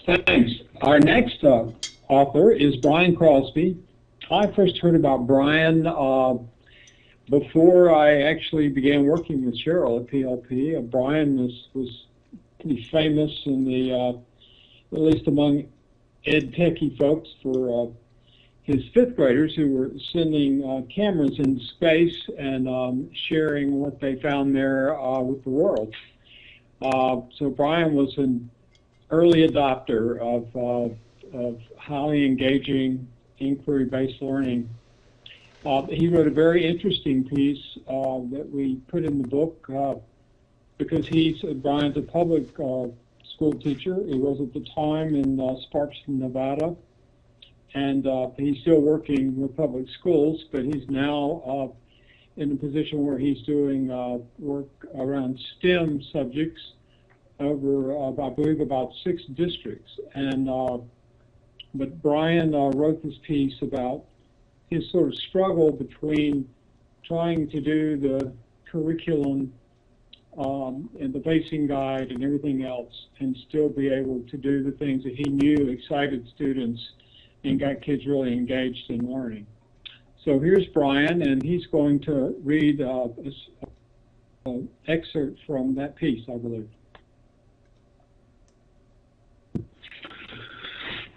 Thanks. Our next author is Brian Crosby. I first heard about Brian before I actually began working with Cheryl at PLP. Brian was pretty famous in the, at least among ed techie folks, for his fifth graders who were sending cameras into space and sharing what they found there with the world. So Brian was an early adopter of highly engaging inquiry-based learning. He wrote a very interesting piece that we put in the book because Brian's a public school teacher. He was at the time in Sparks, Nevada, and he's still working with public schools, but he's now in a position where he's doing work around STEM subjects over, I believe, about 6 districts. And but Brian wrote this piece about his sort of struggle between trying to do the curriculum and the basing guide and everything else and still be able to do the things that he knew excited students and got kids really engaged in learning. So here's Brian, and he's going to read an excerpt from that piece, I believe.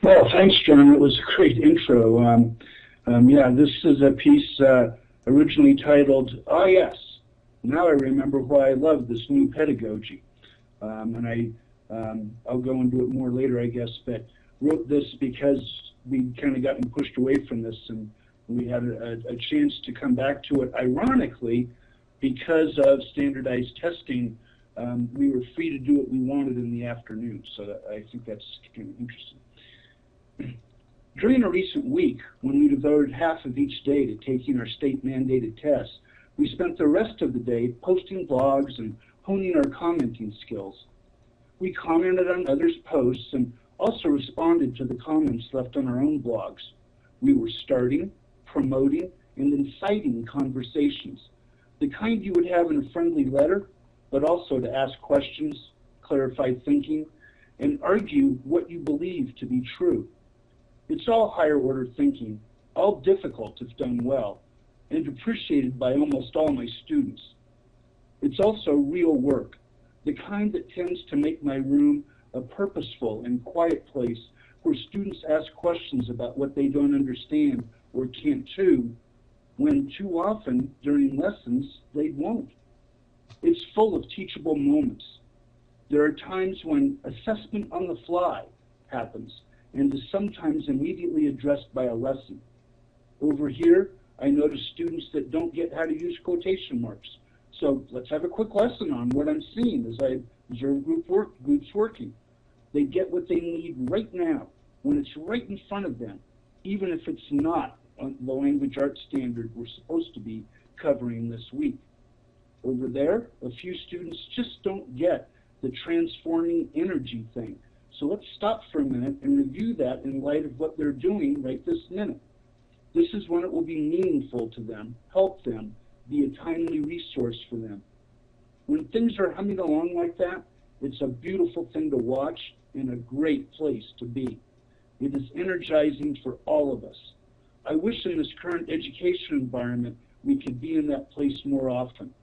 Well, thanks, John. It was a great intro. Yeah, this is a piece originally titled, "Ah, yes, now I remember why I love this new pedagogy." And I'll go into it more later, I guess, but wrote this because we'd kind of gotten pushed away from this, and we had a chance to come back to it. Ironically, because of standardized testing, we were free to do what we wanted in the afternoon, so I think that's kind of interesting. During a recent week, when we devoted half of each day to taking our state-mandated tests, we spent the rest of the day posting blogs and honing our commenting skills. We commented on others' posts and also responded to the comments left on our own blogs. We were starting, promoting, and inciting conversations, the kind you would have in a friendly letter, but also to ask questions, clarify thinking, and argue what you believe to be true. It's all higher-order thinking, all difficult if done well, and appreciated by almost all my students. It's also real work, the kind that tends to make my room a purposeful and quiet place where students ask questions about what they don't understand or can't do, when too often during lessons they won't. It's full of teachable moments. There are times when assessment on the fly happens and is sometimes immediately addressed by a lesson. Over here, I notice students that don't get how to use quotation marks. So let's have a quick lesson on what I'm seeing as I observe groups working. They get what they need right now, when it's right in front of them, even if it's not on the language arts standard we're supposed to be covering this week. Over there, a few students just don't get the transforming energy thing. So let's stop for a minute and review that in light of what they're doing right this minute. This is when it will be meaningful to them, help them, be a timely resource for them. When things are humming along like that, it's a beautiful thing to watch and a great place to be. It is energizing for all of us. I wish in this current education environment we could be in that place more often.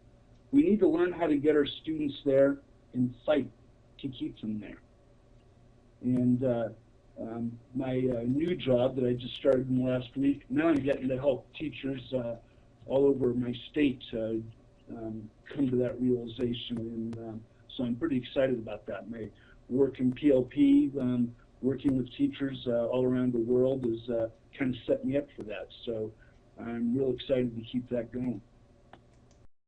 We need to learn how to get our students there and fight to keep them there. And my new job that I just started in the last week, now I'm getting to help teachers all over my state come to that realization, and so I'm pretty excited about that. My work in PLP, working with teachers all around the world, has kind of set me up for that, so I'm real excited to keep that going.